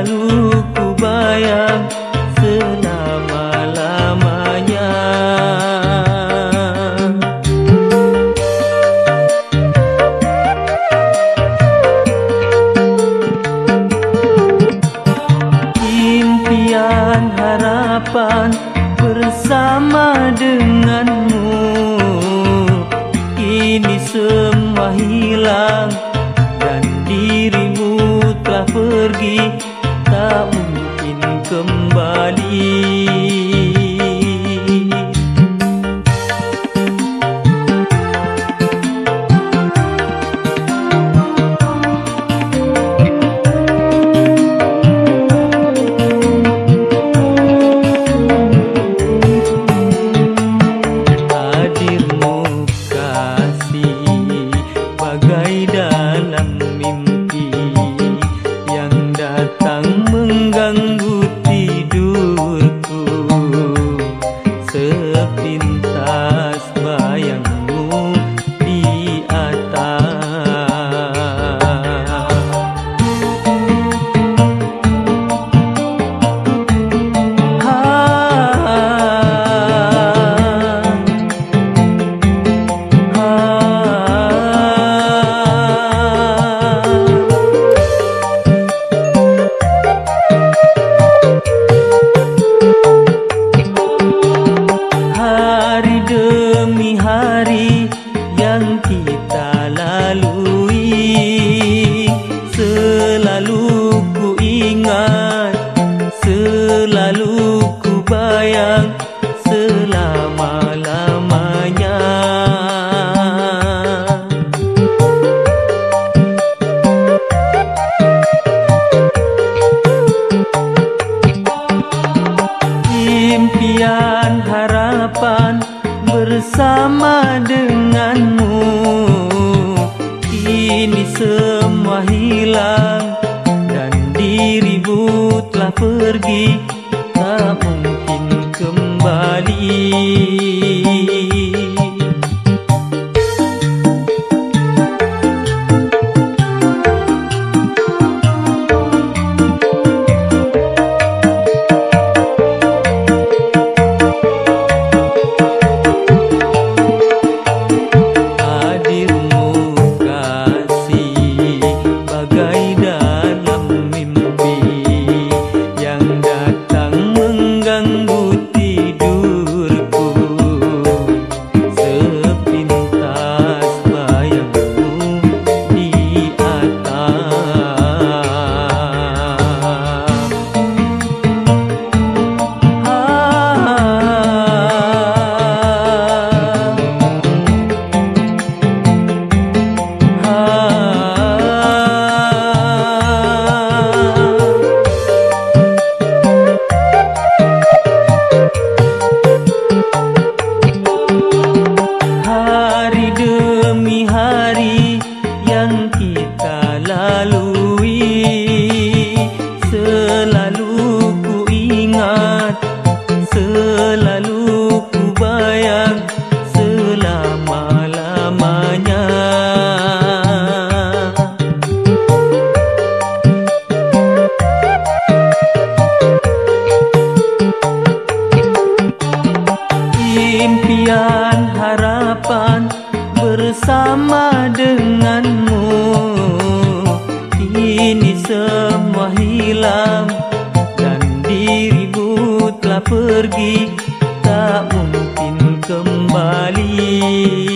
selalu ku bayang selama-lamanya. Impian harapan bersama denganmu, kini semua hilang dan dirimu telah pergi, tak mungkin kembali. Dalam mimpi yang datang mengganggu tidurku, sepintas bayangmu di atas. Hari yang kita lalui, selalu ku ingat, selalu ku bayang selama-lamanya. Impian harapan bersama denganmu, kini semua hilang dan dirimu telah pergi, tak mungkin kembali. Kita lalui, selalu ku ingat, selalu ku bayang selama-lamanya. Impian harapan bersama denganmu, kini semua hilang dan dirimu telah pergi, tak mungkin kembali.